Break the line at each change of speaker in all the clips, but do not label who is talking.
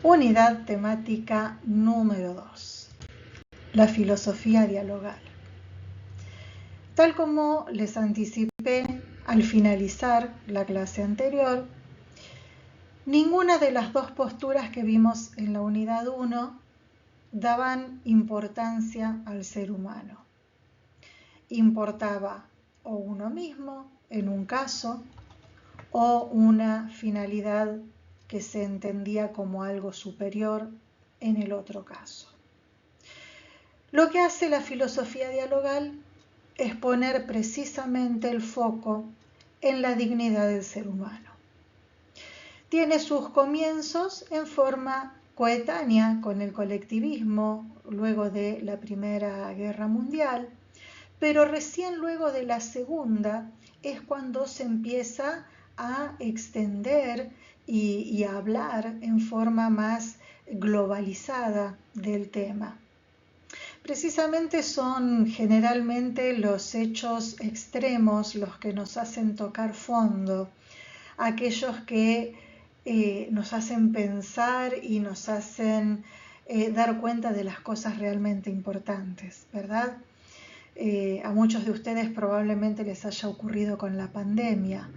Unidad temática número 2. La filosofía dialogal. Tal como les anticipé al finalizar la clase anterior, ninguna de las dos posturas que vimos en la unidad 1 daban importancia al ser humano. Importaba o uno mismo en un caso o una finalidad que se entendía como algo superior en el otro caso. Lo que hace la filosofía dialogal es poner precisamente el foco en la dignidad del ser humano. Tiene sus comienzos en forma coetánea con el colectivismo luego de la Primera Guerra Mundial, pero recién luego de la Segunda es cuando se empieza a extender y a hablar en forma más globalizada del tema. Precisamente son generalmente los hechos extremos los que nos hacen tocar fondo, aquellos que nos hacen pensar y nos hacen dar cuenta de las cosas realmente importantes, ¿verdad? A muchos de ustedes probablemente les haya ocurrido con la pandemia,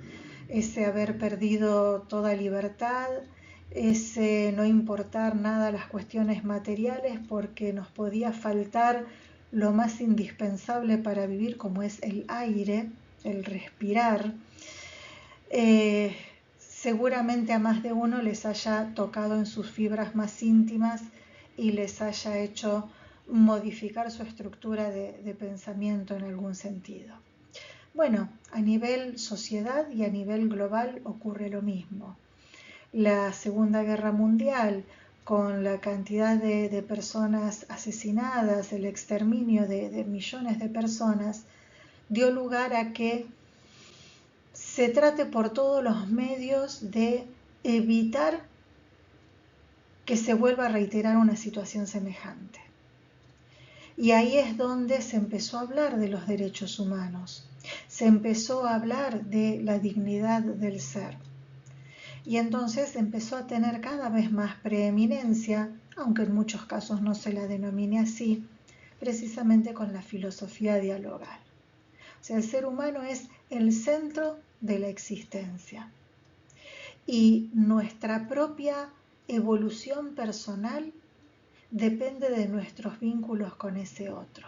ese haber perdido toda libertad, ese no importar nada las cuestiones materiales porque nos podía faltar lo más indispensable para vivir, como es el aire, el respirar. Seguramente a más de uno les haya tocado en sus fibras más íntimas y les haya hecho modificar su estructura de pensamiento en algún sentido. Bueno, a nivel sociedad y a nivel global ocurre lo mismo. La Segunda Guerra Mundial, con la cantidad de personas asesinadas, el exterminio de millones de personas, dio lugar a que se trate por todos los medios de evitar que se vuelva a reiterar una situación semejante. Y ahí es donde se empezó a hablar de los derechos humanos, se empezó a hablar de la dignidad del ser. Y entonces empezó a tener cada vez más preeminencia, aunque en muchos casos no se la denomine así, precisamente con la filosofía dialogal. O sea, el ser humano es el centro de la existencia. Y nuestra propia evolución personal depende de nuestros vínculos con ese otro.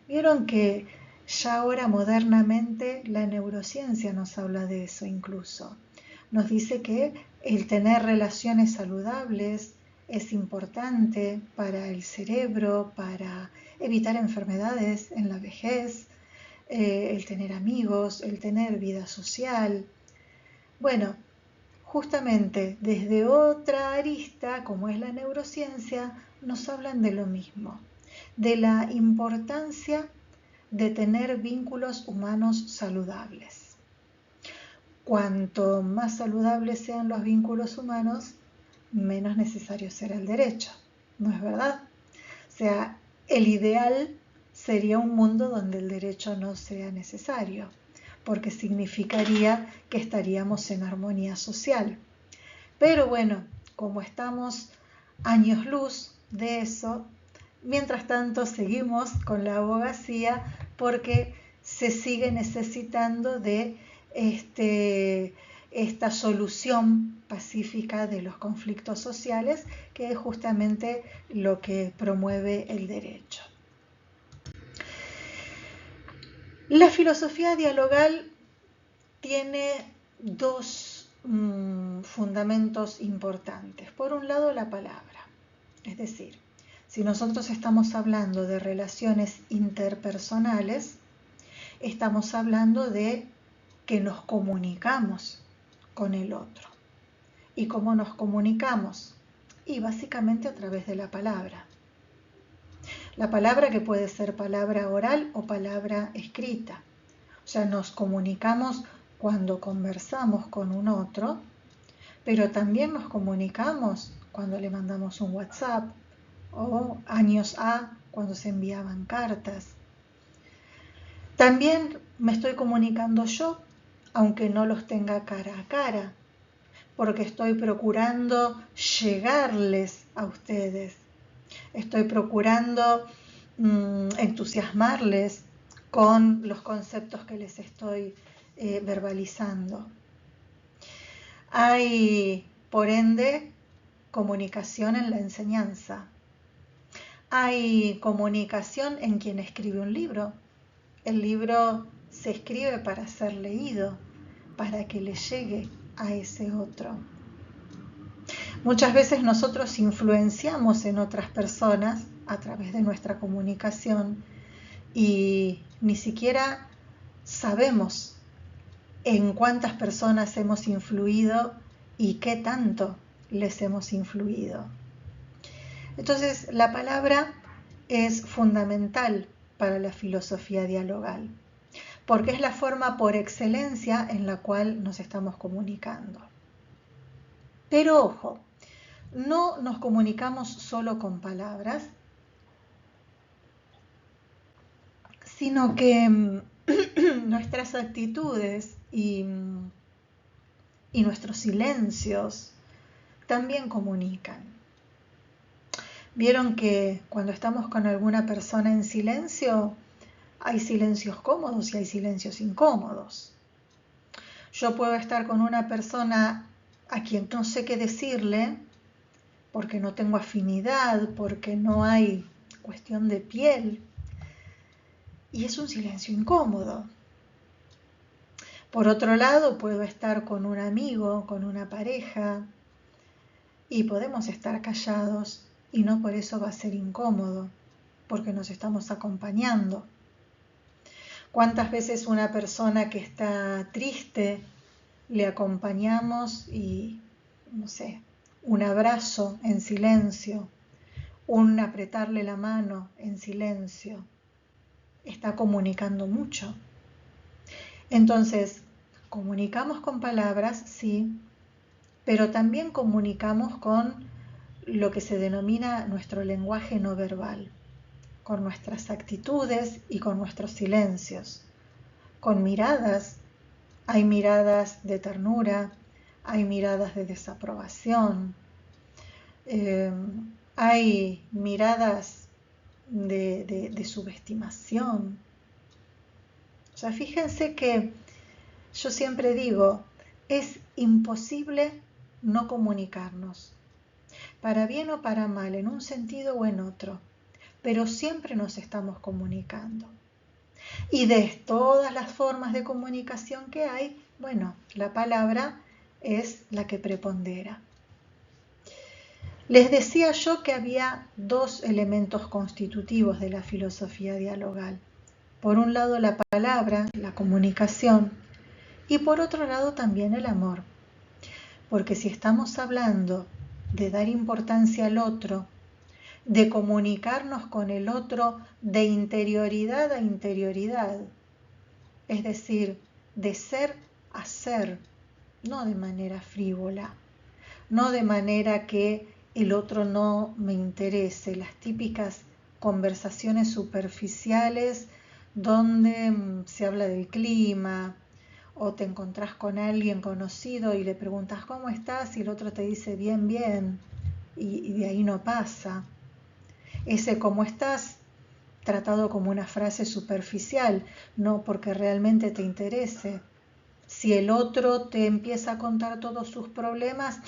Vieron que ya ahora modernamente la neurociencia nos habla de eso incluso. Nos dice que el tener relaciones saludables es importante para el cerebro, para evitar enfermedades en la vejez, el tener amigos, el tener vida social. Bueno, justamente desde otra arista, como es la neurociencia, nos hablan de lo mismo, de la importancia de tener vínculos humanos saludables. Cuanto más saludables sean los vínculos humanos, menos necesario será el derecho, ¿no es verdad? O sea, el ideal sería un mundo donde el derecho no sea necesario, porque significaría que estaríamos en armonía social. Pero bueno, como estamos años luz de eso, mientras tanto seguimos con la abogacía porque se sigue necesitando de esta solución pacífica de los conflictos sociales, que es justamente lo que promueve el derecho. La filosofía dialogal tiene dos fundamentos importantes. Por un lado, la palabra, es decir, si nosotros estamos hablando de relaciones interpersonales, estamos hablando de que nos comunicamos con el otro. ¿Y cómo nos comunicamos? Y básicamente a través de la palabra. La palabra que puede ser palabra oral o palabra escrita. O sea, nos comunicamos cuando conversamos con un otro, pero también nos comunicamos cuando le mandamos un WhatsApp o años cuando se enviaban cartas. También me estoy comunicando yo, aunque no los tenga cara a cara, porque estoy procurando llegarles a ustedes. Estoy procurando entusiasmarles con los conceptos que les estoy verbalizando. Hay, por ende, comunicación en la enseñanza. Hay comunicación en quien escribe un libro. El libro se escribe para ser leído, para que le llegue a ese otro. Muchas veces nosotros influenciamos en otras personas a través de nuestra comunicación y ni siquiera sabemos en cuántas personas hemos influido y qué tanto les hemos influido. Entonces, la palabra es fundamental para la filosofía dialogal, porque es la forma por excelencia en la cual nos estamos comunicando. Pero ojo, no nos comunicamos solo con palabras, sino que nuestras actitudes y nuestros silencios también comunican. Vieron que cuando estamos con alguna persona en silencio, hay silencios cómodos y hay silencios incómodos. Yo puedo estar con una persona a quien no sé qué decirle, porque no tengo afinidad, porque no hay cuestión de piel, y es un silencio incómodo. Por otro lado, puedo estar con un amigo, con una pareja, y podemos estar callados, y no por eso va a ser incómodo, porque nos estamos acompañando. ¿Cuántas veces una persona que está triste le acompañamos y, no sé, un abrazo en silencio, un apretarle la mano en silencio, está comunicando mucho? Entonces, comunicamos con palabras, sí, pero también comunicamos con lo que se denomina nuestro lenguaje no verbal, con nuestras actitudes y con nuestros silencios, con miradas. Hay miradas de ternura, hay miradas de desaprobación, hay miradas de subestimación. O sea, fíjense que yo siempre digo, es imposible no comunicarnos, para bien o para mal, en un sentido o en otro, pero siempre nos estamos comunicando. Y de todas las formas de comunicación que hay, bueno, la palabra es la que prepondera. Les decía yo que había dos elementos constitutivos de la filosofía dialogal. Por un lado la palabra, la comunicación, y por otro lado también el amor. Porque si estamos hablando de dar importancia al otro, de comunicarnos con el otro de interioridad a interioridad, es decir, de ser a ser, no de manera frívola, no de manera que el otro no me interese, las típicas conversaciones superficiales donde se habla del clima, o te encontrás con alguien conocido y le preguntas ¿cómo estás? Y el otro te dice bien, bien, y de ahí no pasa. Ese ¿cómo estás? Tratado como una frase superficial, no porque realmente te interese. Si el otro te empieza a contar todos sus problemas,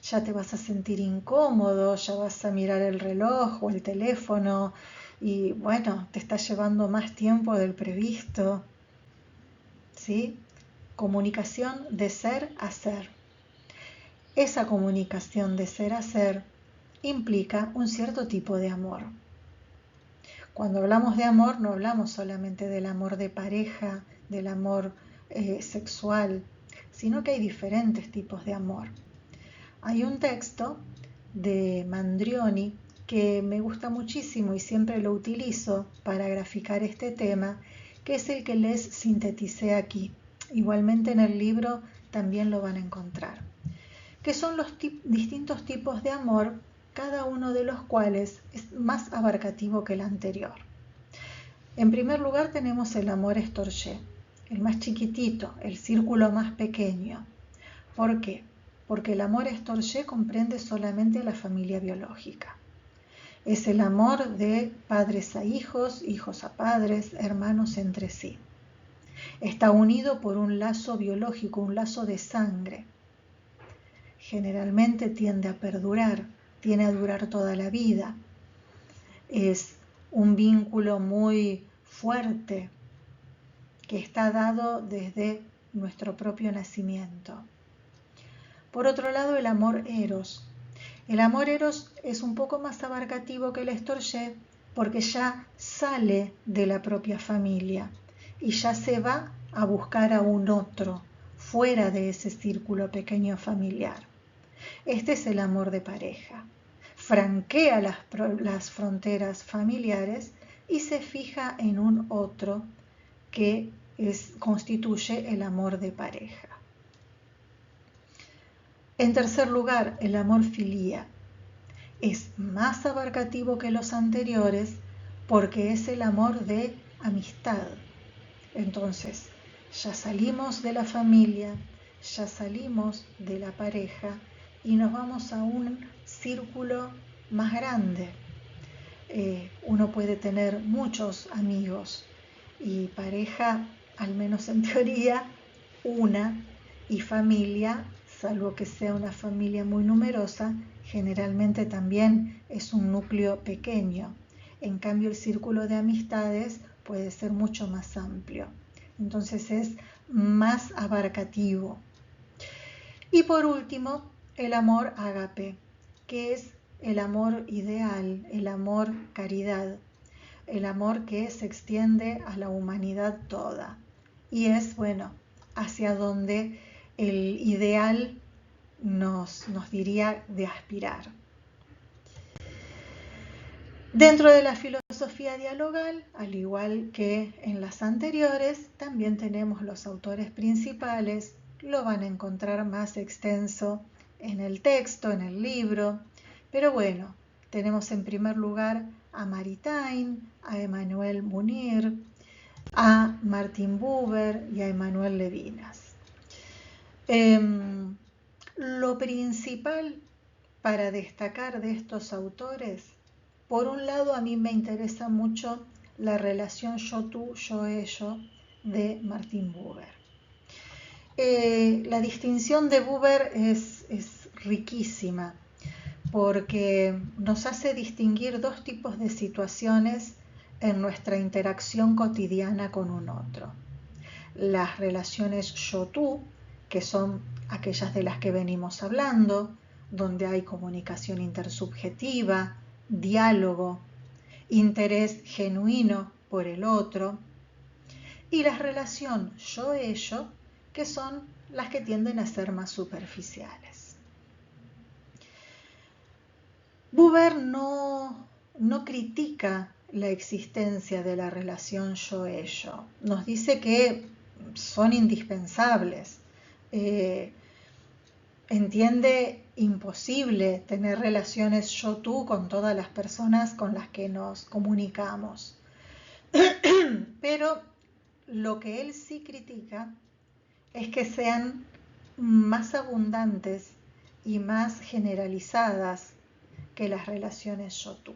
ya te vas a sentir incómodo, ya vas a mirar el reloj o el teléfono y bueno, te está llevando más tiempo del previsto. ¿Sí? Comunicación de ser a ser. Esa comunicación de ser a ser implica un cierto tipo de amor. Cuando hablamos de amor, no hablamos solamente del amor de pareja, del amor sexual, sino que hay diferentes tipos de amor. Hay un texto de Mandrioni que me gusta muchísimo y siempre lo utilizo para graficar este tema, que es el que les sinteticé aquí. Igualmente en el libro también lo van a encontrar, que son los distintos tipos de amor, cada uno de los cuales es más abarcativo que el anterior. En primer lugar tenemos el amor estorché, el más chiquitito, el círculo más pequeño. ¿Por qué? porque el amor estorché comprende solamente a la familia biológica. Es el amor de padres a hijos, hijos a padres, hermanos entre sí. Está unido por un lazo biológico, un lazo de sangre. Generalmente tiende a perdurar, tiende a durar toda la vida. Es un vínculo muy fuerte que está dado desde nuestro propio nacimiento. Por otro lado, el amor eros. El amor eros es un poco más abarcativo que el estorché porque ya sale de la propia familia y ya se va a buscar a un otro fuera de ese círculo pequeño familiar. Este es el amor de pareja. Franquea las fronteras familiares y se fija en un otro que constituye el amor de pareja. En tercer lugar, el amor filía. Es más abarcativo que los anteriores porque es el amor de amistad. Entonces, ya salimos de la familia, ya salimos de la pareja y nos vamos a un círculo más grande. Uno puede tener muchos amigos y pareja, al menos en teoría, una, y familia, salvo que sea una familia muy numerosa, generalmente también es un núcleo pequeño. En cambio, el círculo de amistades puede ser mucho más amplio. Entonces es más abarcativo. Y por último, el amor ágape, que es el amor ideal, el amor caridad, el amor que se extiende a la humanidad toda. Y es, hacia donde el ideal nos diría de aspirar. Dentro de la filosofía dialogal, al igual que en las anteriores, también tenemos los autores principales. Lo van a encontrar más extenso en el texto, en el libro. Pero tenemos en primer lugar a Maritain, a Emmanuel Munir, a Martin Buber y a Emmanuel Levinas. Lo principal para destacar de estos autores, por un lado, a mí me interesa mucho la relación yo-tú, yo-ello de Martin Buber. La distinción de Buber es riquísima porque nos hace distinguir dos tipos de situaciones en nuestra interacción cotidiana con un otro. Las relaciones yo-tú, que son aquellas de las que venimos hablando, donde hay comunicación intersubjetiva, diálogo, interés genuino por el otro, y la relación yo-ello, que son las que tienden a ser más superficiales. Buber no critica la existencia de la relación yo-ello, nos dice que son indispensables. Entiende imposible tener relaciones yo-tú con todas las personas con las que nos comunicamos. Pero lo que él sí critica es que sean más abundantes y más generalizadas que las relaciones yo-tú.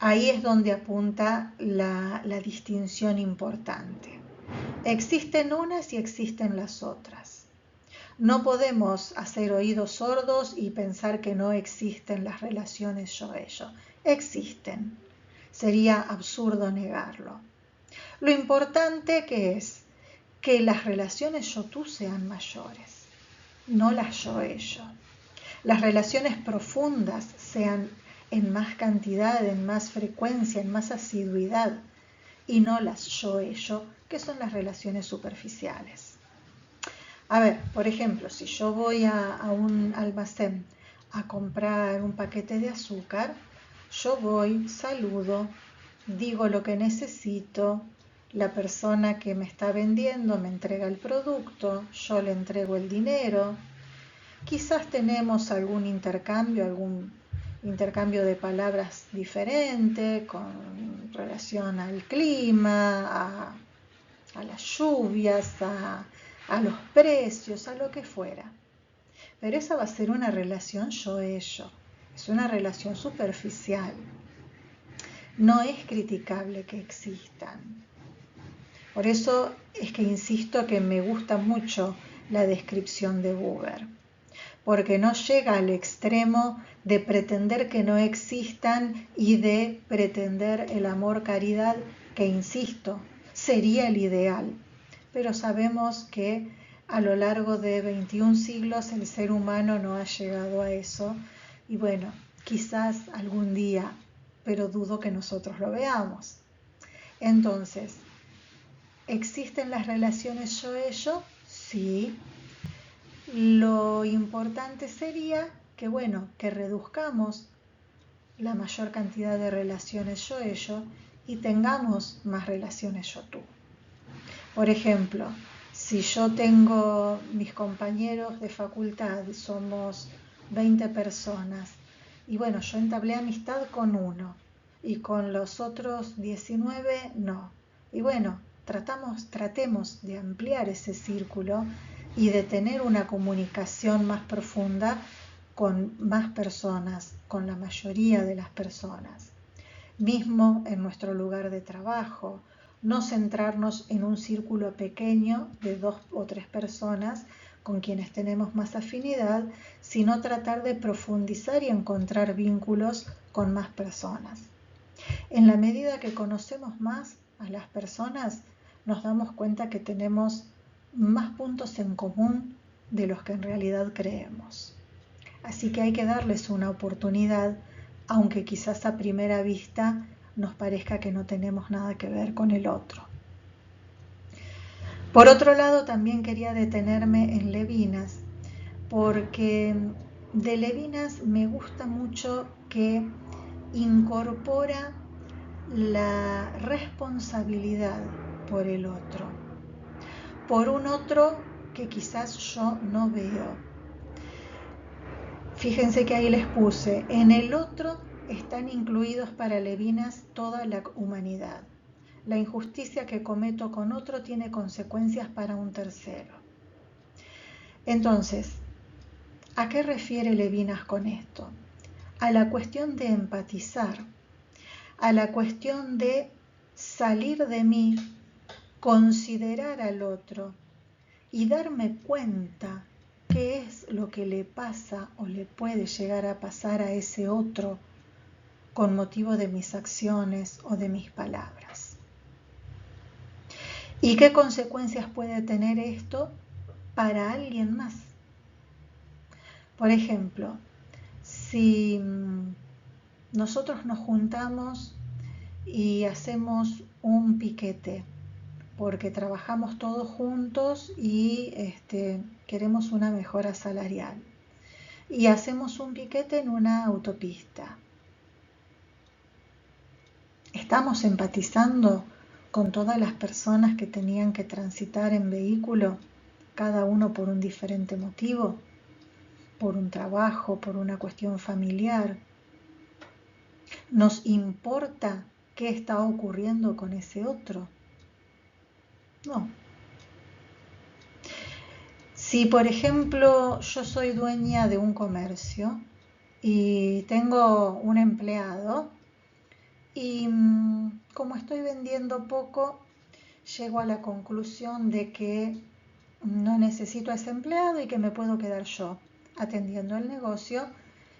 Ahí es donde apunta la distinción importante. Existen unas y existen las otras. No podemos hacer oídos sordos y pensar que no existen las relaciones yo-ello. Existen. Sería absurdo negarlo. Lo importante que es que las relaciones yo-tú sean mayores, no las yo-ello. Las relaciones profundas sean en más cantidad, en más frecuencia, en más asiduidad, y no las yo-ello, que son las relaciones superficiales. A ver, por ejemplo, si yo voy a un almacén a comprar un paquete de azúcar, yo voy, saludo, digo lo que necesito, la persona que me está vendiendo me entrega el producto, yo le entrego el dinero. Quizás tenemos algún intercambio de palabras diferente con relación al clima, a las lluvias, a los precios, a lo que fuera. pero esa va a ser una relación yo-ello, es una relación superficial. No es criticable que existan. Por eso es que insisto que me gusta mucho la descripción de Buber, porque no llega al extremo de pretender que no existan y de pretender el amor-caridad, que insisto, sería el ideal. Pero sabemos que a lo largo de 21 siglos el ser humano no ha llegado a eso. Y bueno, quizás algún día, pero dudo que nosotros lo veamos. Entonces, ¿existen las relaciones yo-ello? Sí. Lo importante sería que, bueno, que reduzcamos la mayor cantidad de relaciones yo-ello y tengamos más relaciones yo-tú. Por ejemplo, si yo tengo mis compañeros de facultad, somos 20 personas, y bueno, yo entablé amistad con uno, y con los otros 19 no. Y bueno, tratemos de ampliar ese círculo y de tener una comunicación más profunda con más personas, con la mayoría de las personas. Mismo en nuestro lugar de trabajo, no centrarnos en un círculo pequeño de 2 o 3 personas con quienes tenemos más afinidad, sino tratar de profundizar y encontrar vínculos con más personas. En la medida que conocemos más a las personas, nos damos cuenta que tenemos más puntos en común de los que en realidad creemos. Así que hay que darles una oportunidad, aunque quizás a primera vista nos parezca que no tenemos nada que ver con el otro. Por otro lado, también quería detenerme en Levinas, porque de Levinas me gusta mucho que incorpora la responsabilidad por el otro, por un otro que quizás yo no veo. Fíjense que ahí les puse, en el otro están incluidos para Levinas toda la humanidad. La injusticia que cometo con otro tiene consecuencias para un tercero. Entonces, ¿a qué refiere Levinas con esto? A la cuestión de empatizar, a la cuestión de salir de mí, considerar al otro y darme cuenta qué es lo que le pasa o le puede llegar a pasar a ese otro con motivo de mis acciones o de mis palabras. ¿Y qué consecuencias puede tener esto para alguien más? Por ejemplo, si nosotros nos juntamos y hacemos un piquete porque trabajamos todos juntos y queremos una mejora salarial, y hacemos un piquete en una autopista, ¿estamos empatizando con todas las personas que tenían que transitar en vehículo, cada uno por un diferente motivo, por un trabajo, por una cuestión familiar? ¿Nos importa qué está ocurriendo con ese otro? No. Si, por ejemplo, yo soy dueña de un comercio y tengo un empleado y como estoy vendiendo poco, llego a la conclusión de que no necesito a ese empleado y que me puedo quedar yo atendiendo el negocio,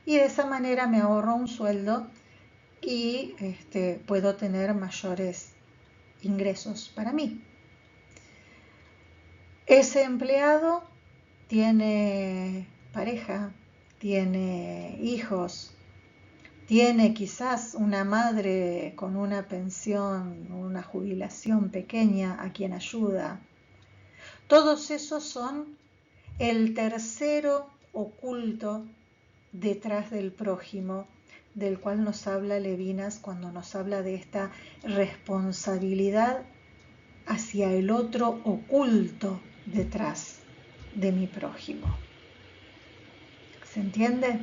y de esa manera me ahorro un sueldo y puedo tener mayores ingresos para mí. Ese empleado tiene pareja, tiene hijos, tiene quizás una madre con una pensión, una jubilación pequeña a quien ayuda. Todos esos son el tercero oculto detrás del prójimo, del cual nos habla Levinas cuando nos habla de esta responsabilidad hacia el otro oculto detrás de mi prójimo. ¿Se entiende?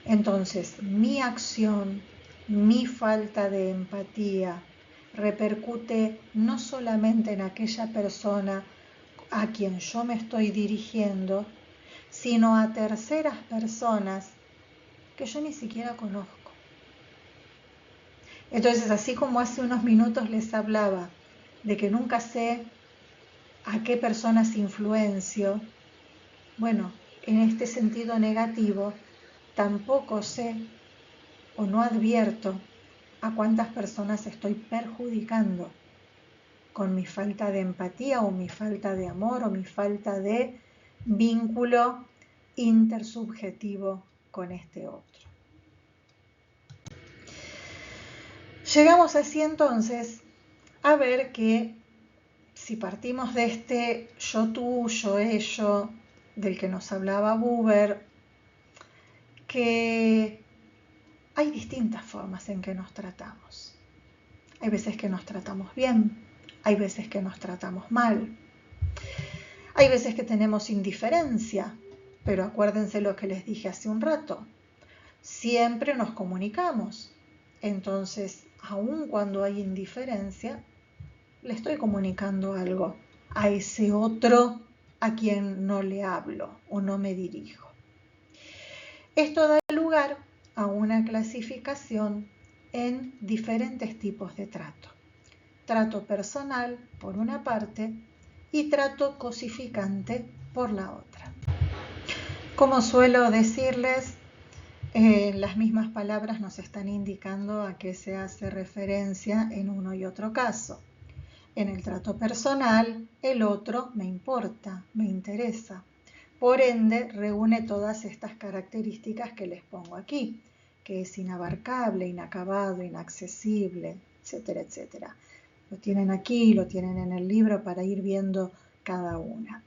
Entonces, mi acción, mi falta de empatía, repercute no solamente en aquella persona a quien yo me estoy dirigiendo, sino a terceras personas que yo ni siquiera conozco. Entonces, así como hace unos minutos les hablaba de que nunca sé a qué personas influencio, bueno, en este sentido negativo, tampoco sé o no advierto a cuántas personas estoy perjudicando con mi falta de empatía o mi falta de amor o mi falta de vínculo intersubjetivo con este otro. Llegamos así entonces a ver que si partimos de este yo tú, yo ello, del que nos hablaba Buber, que hay distintas formas en que nos tratamos. Hay veces que nos tratamos bien, hay veces que nos tratamos mal, hay veces que tenemos indiferencia, pero acuérdense lo que les dije hace un rato, siempre nos comunicamos. Entonces, aun cuando hay indiferencia, le estoy comunicando algo a ese otro a quien no le hablo o no me dirijo. Esto da lugar a una clasificación en diferentes tipos de trato. Trato personal por una parte y trato cosificante por la otra. Como suelo decirles, las mismas palabras nos están indicando a qué se hace referencia en uno y otro caso. En el trato personal, el otro me importa, me interesa. Por ende, reúne todas estas características que les pongo aquí, que es inabarcable, inacabado, inaccesible, etcétera, etcétera. Lo tienen aquí, lo tienen en el libro para ir viendo cada una.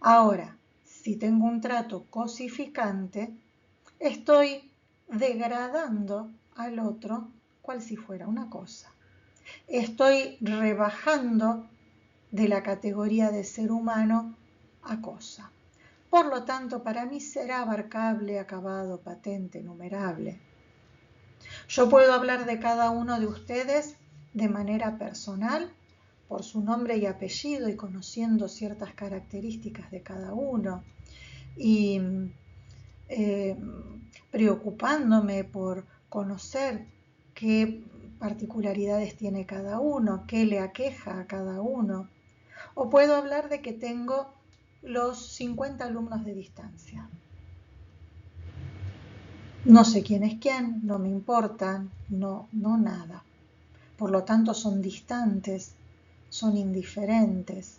Ahora, si tengo un trato cosificante, estoy degradando al otro cual si fuera una cosa. Estoy rebajando de la categoría de ser humano a cosa. Por lo tanto, para mí será abarcable, acabado, patente, numerable. Yo puedo hablar de cada uno de ustedes de manera personal, por su nombre y apellido y conociendo ciertas características de cada uno y preocupándome por conocer qué particularidades tiene cada uno, qué le aqueja a cada uno. O puedo hablar de que tengo los 50 alumnos de distancia. No sé quién es quién, no me importan, no nada. Por lo tanto, son distantes, son indiferentes,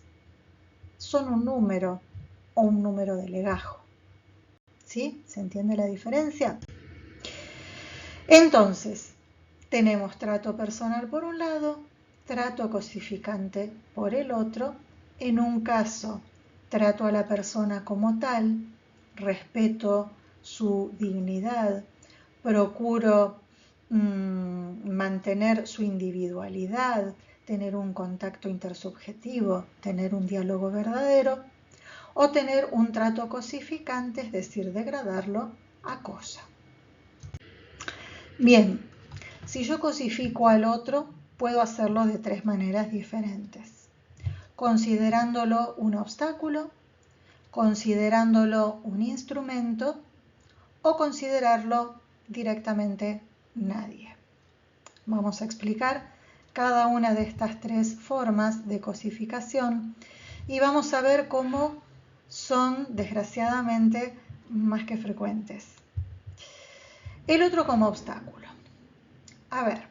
son un número o un número de legajo. ¿Sí? ¿Se entiende la diferencia? Entonces, tenemos trato personal por un lado, trato cosificante por el otro. En un caso, trato a la persona como tal, respeto su dignidad, procuro mantener su individualidad, tener un contacto intersubjetivo, tener un diálogo verdadero, o tener un trato cosificante, es decir, degradarlo a cosa. Bien, si yo cosifico al otro, puedo hacerlo de tres maneras diferentes. Considerándolo un obstáculo, considerándolo un instrumento o considerarlo directamente nadie. Vamos a explicar cada una de estas tres formas de cosificación y vamos a ver cómo son, desgraciadamente, más que frecuentes. El otro como obstáculo. A ver,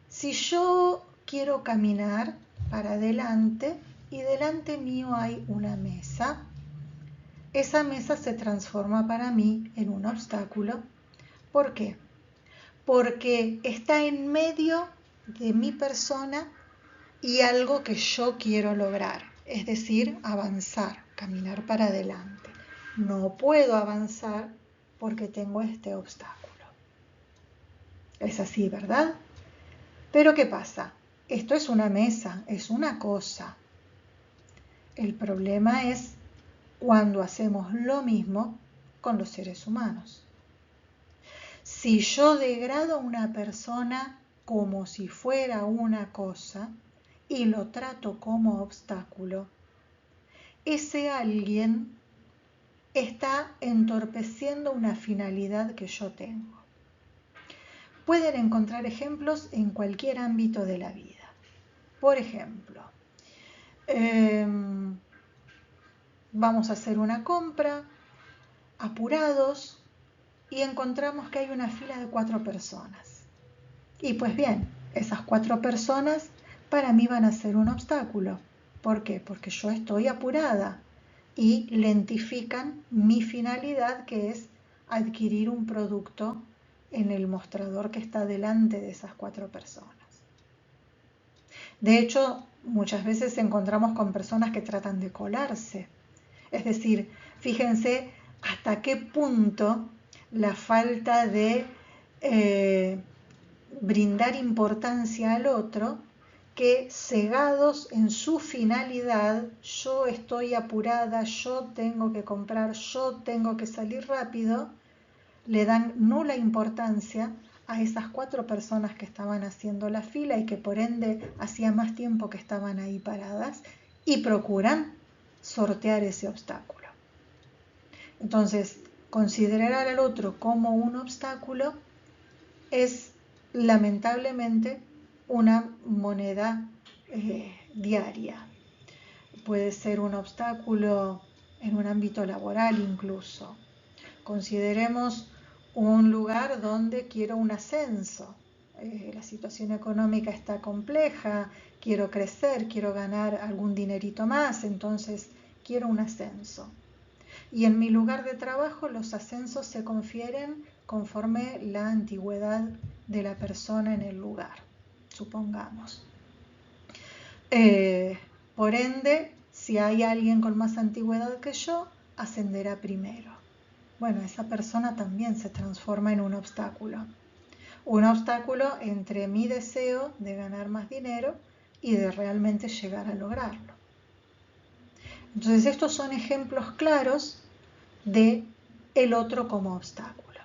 si yo quiero caminar para adelante y delante mío hay una mesa, esa mesa se transforma para mí en un obstáculo. ¿Por qué? Porque está en medio de mi persona y algo que yo quiero lograr, es decir, avanzar, caminar para adelante. No puedo avanzar porque tengo este obstáculo. Es así, ¿verdad? Pero ¿qué pasa? Esto es una mesa, es una cosa. El problema es cuando hacemos lo mismo con los seres humanos. Si yo degrado a una persona como si fuera una cosa y lo trato como obstáculo, ese alguien está entorpeciendo una finalidad que yo tengo. Pueden encontrar ejemplos en cualquier ámbito de la vida. Por ejemplo, vamos a hacer una compra, apurados, y encontramos que hay una fila de 4 personas. Y pues bien, esas 4 personas para mí van a ser un obstáculo. ¿Por qué? Porque yo estoy apurada y lentifican mi finalidad, que es adquirir un producto en el mostrador que está delante de esas 4 personas. De hecho, muchas veces encontramos con personas que tratan de colarse. Es decir, fíjense hasta qué punto la falta de brindar importancia al otro, que cegados en su finalidad, yo estoy apurada, yo tengo que comprar, yo tengo que salir rápido, le dan nula importancia a esas 4 personas que estaban haciendo la fila y que por ende hacía más tiempo que estaban ahí paradas, y procuran sortear ese obstáculo. Entonces, considerar al otro como un obstáculo es lamentablemente una moneda diaria. Puede ser un obstáculo en un ámbito laboral incluso. Consideremos un lugar donde quiero un ascenso. La situación económica está compleja, quiero crecer, quiero ganar algún dinerito más, entonces quiero un ascenso. Y en mi lugar de trabajo los ascensos se confieren conforme la antigüedad de la persona en el lugar, supongamos. Por ende, si hay alguien con más antigüedad que yo, ascenderá primero. Bueno, esa persona también se transforma en un obstáculo. Un obstáculo entre mi deseo de ganar más dinero y de realmente llegar a lograrlo. Entonces, estos son ejemplos claros de el otro como obstáculo.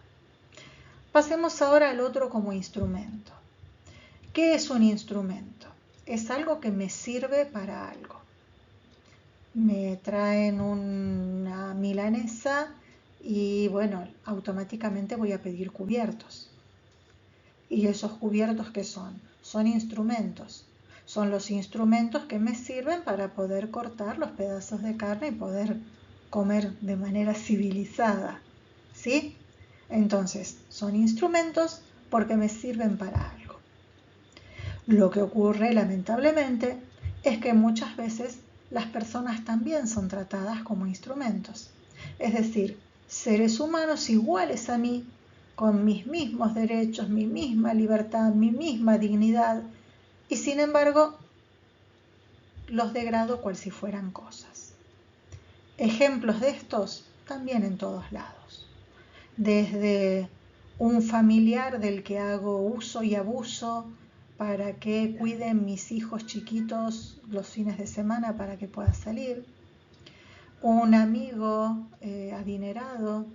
Pasemos ahora al otro como instrumento. ¿Qué es un instrumento? Es algo que me sirve para algo. Me traen una milanesa y bueno, automáticamente voy a pedir cubiertos. ¿Y esos cubiertos qué son? Son instrumentos. Son los instrumentos que me sirven para poder cortar los pedazos de carne y poder comer de manera civilizada. ¿Sí? Entonces, son instrumentos porque me sirven para algo. Lo que ocurre, lamentablemente, es que muchas veces las personas también son tratadas como instrumentos. Es decir, seres humanos iguales a mí, con mis mismos derechos, mi misma libertad, mi misma dignidad, y sin embargo los degrado cual si fueran cosas. Ejemplos de estos también en todos lados. Desde un familiar del que hago uso y abuso para que cuiden mis hijos chiquitos los fines de semana para que pueda salir, un amigo adinerado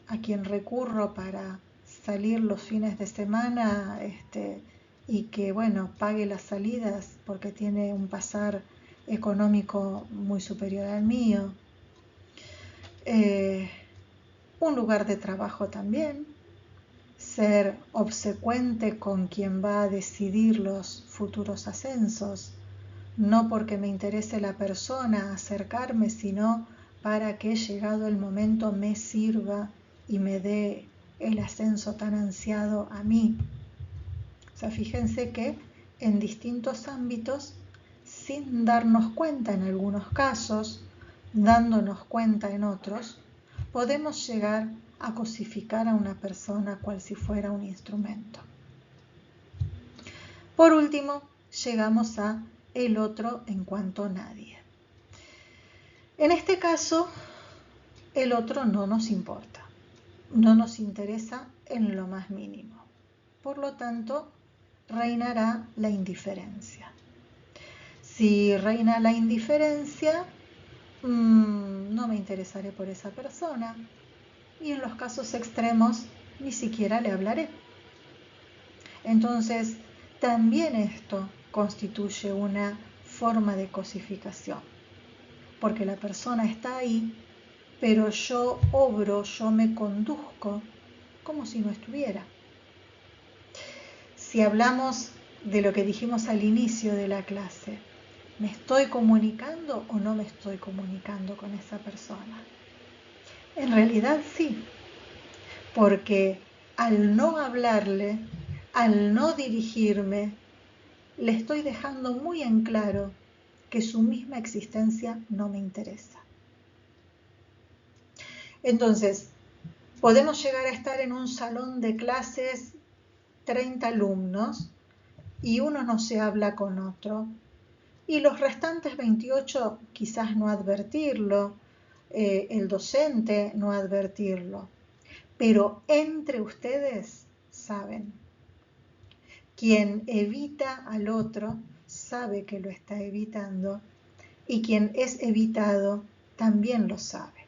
a quien recurro para salir los fines de semana y que bueno, pague las salidas porque tiene un pasar económico muy superior al mío. Un lugar de trabajo también, ser obsecuente con quien va a decidir los futuros ascensos, no porque me interese la persona acercarme, sino para que llegado el momento me sirva y me dé el ascenso tan ansiado a mí. O sea, fíjense que en distintos ámbitos, sin darnos cuenta en algunos casos, dándonos cuenta en otros, podemos llegar a cosificar a una persona cual si fuera un instrumento. Por último, llegamos a el otro en cuanto nadie. En este caso, el otro no nos importa, no nos interesa en lo más mínimo. Por lo tanto, reinará la indiferencia. Si reina la indiferencia, no me interesaré por esa persona y en los casos extremos ni siquiera le hablaré. Entonces, también esto constituye una forma de cosificación, porque la persona está ahí pero yo obro, yo me conduzco como si no estuviera. Si hablamos de lo que dijimos al inicio de la clase, ¿me estoy comunicando o no me estoy comunicando con esa persona? En realidad sí, porque al no hablarle, al no dirigirme, le estoy dejando muy en claro que su misma existencia no me interesa. Entonces, podemos llegar a estar en un salón de clases, 30 alumnos, y uno no se habla con otro, y los restantes 28 quizás no advertirlo, el docente no advertirlo, pero entre ustedes saben. Quien evita al otro sabe que lo está evitando, y quien es evitado también lo sabe.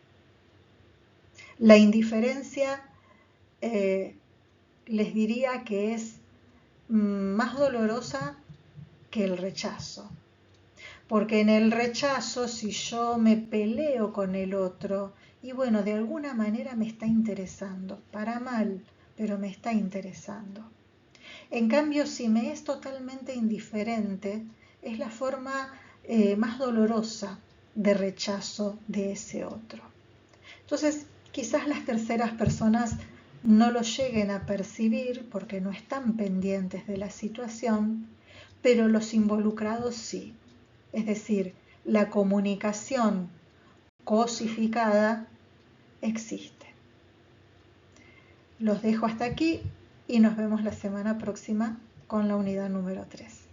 La indiferencia les diría que es más dolorosa que el rechazo. Porque en el rechazo, si yo me peleo con el otro, y bueno, de alguna manera me está interesando, para mal, pero me está interesando. En cambio, si me es totalmente indiferente, es la forma más dolorosa de rechazo de ese otro. Entonces, quizás las terceras personas no lo lleguen a percibir porque no están pendientes de la situación, pero los involucrados sí. Es decir, la comunicación cosificada existe. Los dejo hasta aquí y nos vemos la semana próxima con la unidad número 3.